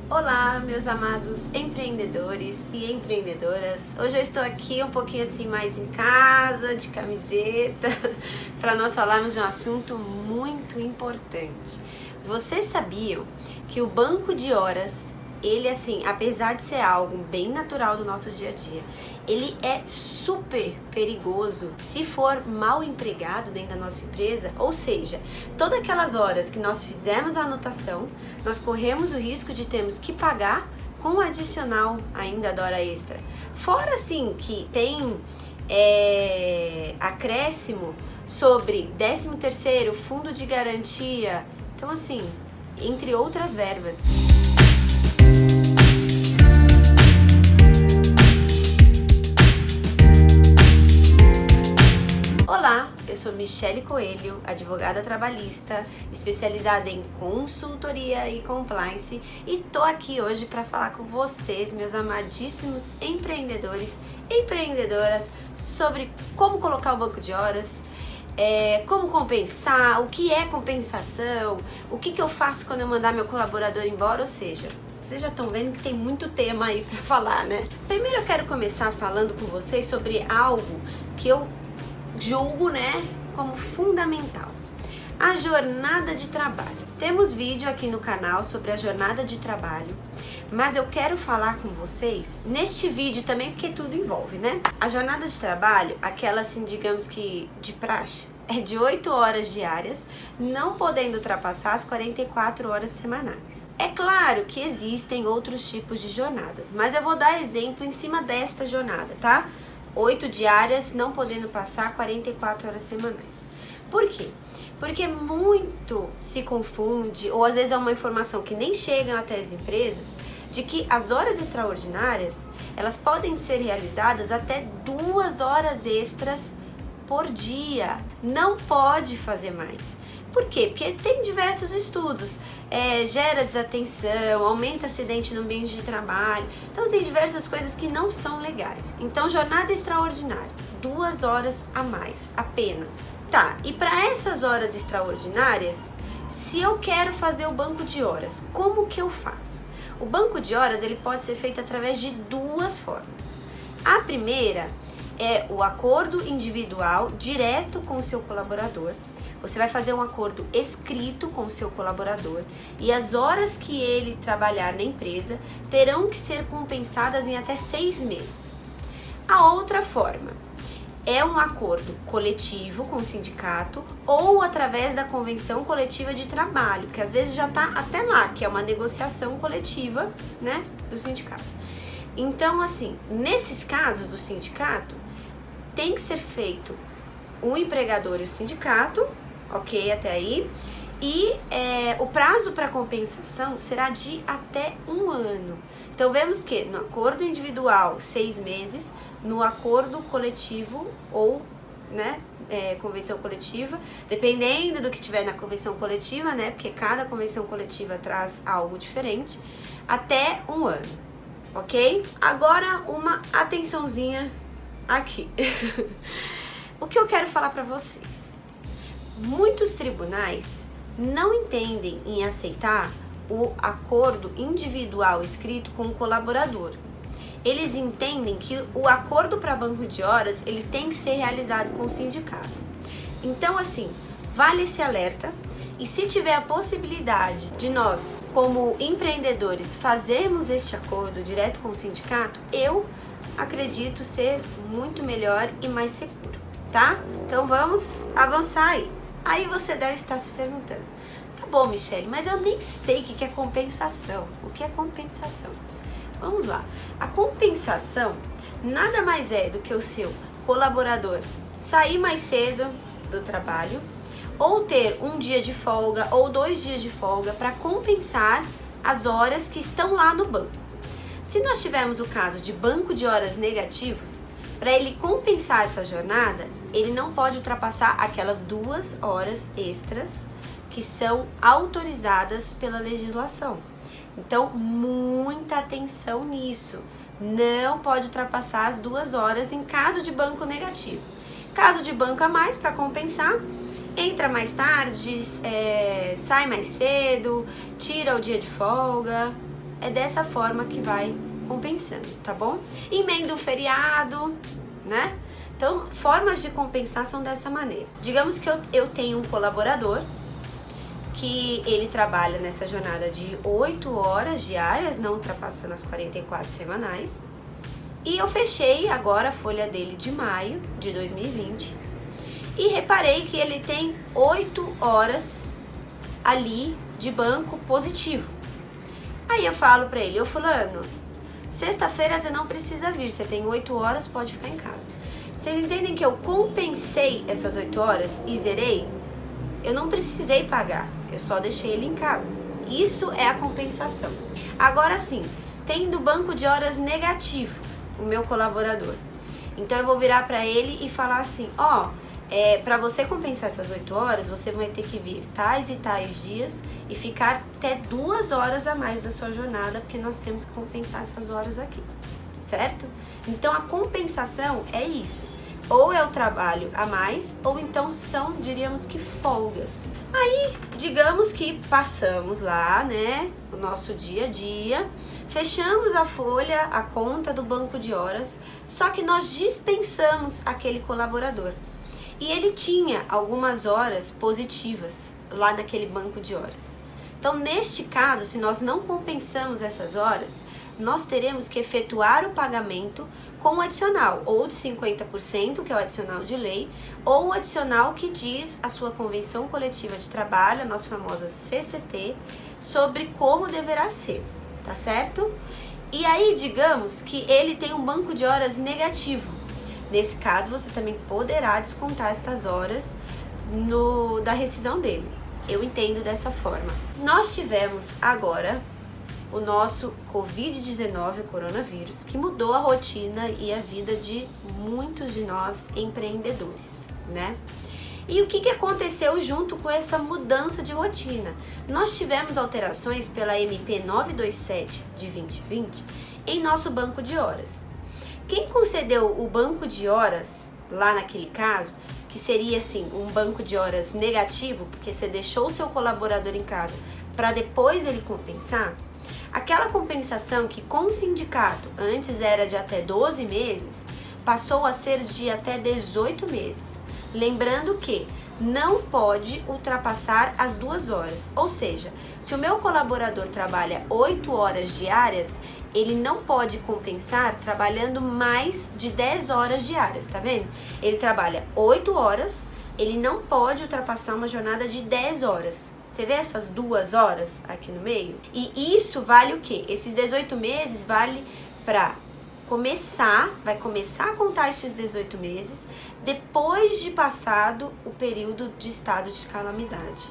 Olá, meus amados empreendedores e empreendedoras. Hoje eu estou aqui um pouquinho assim mais em casa, de camiseta, para nós falarmos de um assunto muito importante. Vocês sabiam que o banco de horas, ele assim, apesar de ser algo bem natural do nosso dia a dia, ele é super perigoso se for mal empregado dentro da nossa empresa, ou seja, todas aquelas horas que nós fizemos a anotação, nós corremos o risco de termos que pagar com um adicional ainda da hora extra. Fora assim que tem acréscimo sobre 13º, fundo de garantia, então assim, entre outras verbas. Olá, eu sou Michele Coelho, advogada trabalhista, especializada em consultoria e compliance, e tô aqui hoje para falar com vocês, meus amadíssimos empreendedores e empreendedoras, sobre como colocar o banco de horas, como compensar, o que é compensação, o que eu faço quando eu mandar meu colaborador embora, ou seja, vocês já estão vendo que tem muito tema aí para falar, né? Primeiro eu quero começar falando com vocês sobre algo que eu julgo, né, como fundamental: a jornada de trabalho. Temos vídeo aqui no canal sobre a jornada de trabalho, mas eu quero falar com vocês neste vídeo também, porque tudo envolve, né? A jornada de trabalho, aquela assim, digamos que de praxe, é de 8 horas diárias, não podendo ultrapassar as 44 horas semanais. É claro que existem outros tipos de jornadas, mas eu vou dar exemplo em cima desta jornada, tá? 8 diárias, não podendo passar 44 horas semanais. Por quê? Porque muito se confunde, ou às vezes é uma informação que nem chega até as empresas, de que as horas extraordinárias, elas podem ser realizadas até 2 horas extras por dia. Não pode fazer mais. Por quê? Porque tem diversos estudos, gera desatenção, aumenta acidente no ambiente de trabalho, então tem diversas coisas que não são legais. Então, jornada extraordinária, 2 horas a mais, apenas. Tá, e para essas horas extraordinárias, se eu quero fazer o banco de horas, como que eu faço? O banco de horas, ele pode ser feito através de 2 formas. A primeira é o acordo individual direto com o seu colaborador. Você vai fazer um acordo escrito com o seu colaborador e as horas que ele trabalhar na empresa terão que ser compensadas em até 6 meses. A outra forma é um acordo coletivo com o sindicato ou através da convenção coletiva de trabalho, que às vezes já está até lá, que é uma negociação coletiva, né, do sindicato. Então, assim, nesses casos do sindicato, tem que ser feito o empregador e o sindicato, ok, até aí, e o prazo para compensação será de até 1 ano. Então, vemos que no acordo individual, 6 meses, no acordo coletivo ou, né, convenção coletiva, dependendo do que tiver na convenção coletiva, né, porque cada convenção coletiva traz algo diferente, até 1 ano, ok? Agora, uma atençãozinha aqui. O que eu quero falar para vocês? Muitos tribunais não entendem em aceitar o acordo individual escrito com o colaborador. Eles entendem que o acordo para banco de horas, ele tem que ser realizado com o sindicato. Então, assim, vale esse alerta. E se tiver a possibilidade de nós, como empreendedores, fazermos este acordo direto com o sindicato, eu acredito ser muito melhor e mais seguro, tá? Então vamos avançar aí. Aí você deve estar se perguntando: tá bom, Michele, mas eu nem sei o que é compensação. O que é compensação? Vamos lá. A compensação nada mais é do que o seu colaborador sair mais cedo do trabalho, ou ter 1 dia de folga ou 2 dias de folga para compensar as horas que estão lá no banco. Se nós tivermos o caso de banco de horas negativos, para ele compensar essa jornada, ele não pode ultrapassar aquelas 2 horas extras que são autorizadas pela legislação. Então, muita atenção nisso. Não pode ultrapassar as 2 horas em caso de banco negativo. Caso de banco a mais, para compensar, entra mais tarde, sai mais cedo, tira o dia de folga. é dessa forma que vai compensando, tá bom? Emenda o feriado, né? Então, formas de compensar são dessa maneira. Digamos que eu tenho um colaborador que ele trabalha nessa jornada de 8 horas diárias, não ultrapassando as 44 semanais. E eu fechei agora a folha dele de maio de 2020 e reparei que ele tem 8 horas ali de banco positivo. Aí eu falo pra ele: ô fulano, sexta-feira você não precisa vir, você tem 8 horas, pode ficar em casa. Vocês entendem que eu compensei essas 8 horas e zerei? Eu não precisei pagar, eu só deixei ele em casa. Isso é a compensação. Agora sim, tendo banco de horas negativo, o meu colaborador. Então eu vou virar para ele e falar assim: ó, para você compensar essas 8 horas, você vai ter que vir tais e tais dias e ficar até 2 horas a mais da sua jornada, porque nós temos que compensar essas horas aqui, certo? Então a compensação é isso. Ou é o trabalho a mais, ou então são, diríamos que, folgas. Aí, digamos que passamos lá, né, o nosso dia a dia, fechamos a folha, a conta do banco de horas, só que nós dispensamos aquele colaborador. E ele tinha algumas horas positivas lá naquele banco de horas. Então, neste caso, se nós não compensamos essas horas, nós teremos que efetuar o pagamento com o adicional, ou de 50%, que é o adicional de lei, ou o adicional que diz a sua convenção coletiva de trabalho, a nossa famosa CCT, sobre como deverá ser, tá certo? E aí, digamos que ele tem um banco de horas negativo. Nesse caso, você também poderá descontar estas horas da rescisão dele. Eu entendo dessa forma. Nós tivemos agora o nosso Covid-19, o coronavírus, que mudou a rotina e a vida de muitos de nós empreendedores, né? E o que aconteceu junto com essa mudança de rotina? Nós tivemos alterações pela MP 927 de 2020 em nosso banco de horas. Quem concedeu o banco de horas, lá naquele caso, que seria assim, um banco de horas negativo, porque você deixou o seu colaborador em casa para depois ele compensar, aquela compensação que com o sindicato antes era de até 12 meses, passou a ser de até 18 meses. Lembrando que não pode ultrapassar as 2 horas. Ou seja, se o meu colaborador trabalha 8 horas diárias, ele não pode compensar trabalhando mais de 10 horas diárias, tá vendo? Ele trabalha 8 horas, ele não pode ultrapassar uma jornada de 10 horas. Você vê essas 2 horas aqui no meio? E isso vale o quê? Esses 18 meses vale para vai começar a contar esses 18 meses depois de passado o período de estado de calamidade.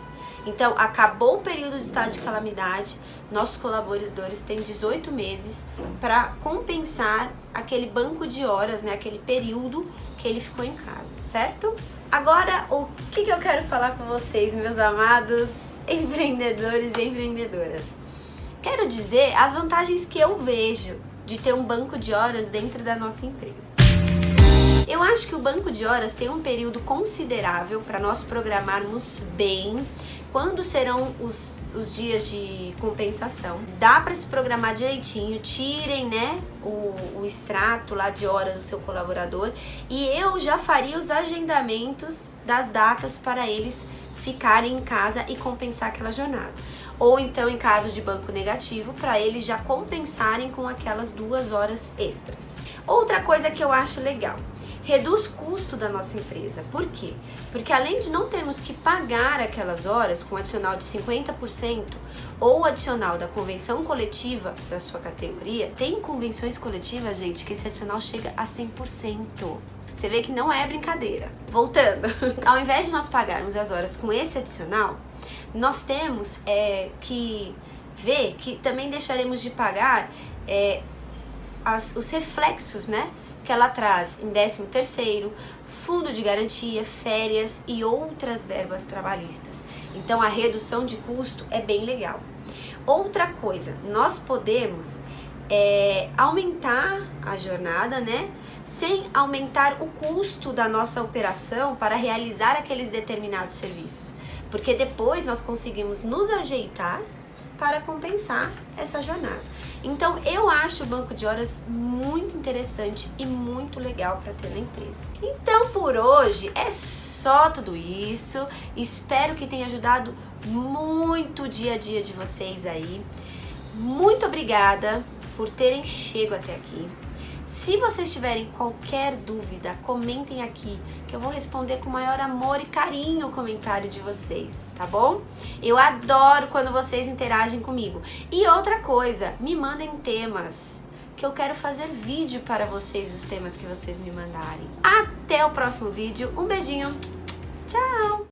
Então, acabou o período de estado de calamidade, nossos colaboradores têm 18 meses para compensar aquele banco de horas, né, aquele período que ele ficou em casa, certo? Agora, o que eu quero falar com vocês, meus amados empreendedores e empreendedoras? Quero dizer as vantagens que eu vejo de ter um banco de horas dentro da nossa empresa. Eu acho que o banco de horas tem um período considerável para nós programarmos bem quando serão os dias de compensação. Dá para se programar direitinho, tirem, né, o extrato lá de horas do seu colaborador e eu já faria os agendamentos das datas para eles ficarem em casa e compensar aquela jornada. Ou então, em caso de banco negativo, para eles já compensarem com aquelas 2 horas extras. Outra coisa que eu acho legal, reduz custo da nossa empresa. Por quê? Porque além de não termos que pagar aquelas horas com adicional de 50% ou adicional da convenção coletiva da sua categoria, tem convenções coletivas, gente, que esse adicional chega a 100%. Você vê que não é brincadeira. Voltando, ao invés de nós pagarmos as horas com esse adicional, nós temos que ver que também deixaremos de pagar os reflexos, né, que ela traz em 13º, fundo de garantia, férias e outras verbas trabalhistas. Então a redução de custo é bem legal. Outra coisa, nós podemos aumentar a jornada, né, sem aumentar o custo da nossa operação para realizar aqueles determinados serviços. Porque depois nós conseguimos nos ajeitar para compensar essa jornada. Então eu acho o banco de horas muito interessante e muito legal para ter na empresa. Então por hoje é só tudo isso. Espero que tenha ajudado muito o dia a dia de vocês aí. Muito obrigada por terem chegado até aqui. Se vocês tiverem qualquer dúvida, comentem aqui, que eu vou responder com o maior amor e carinho o comentário de vocês, tá bom? Eu adoro quando vocês interagem comigo. E outra coisa, me mandem temas, que eu quero fazer vídeo para vocês, os temas que vocês me mandarem. Até o próximo vídeo, um beijinho, tchau!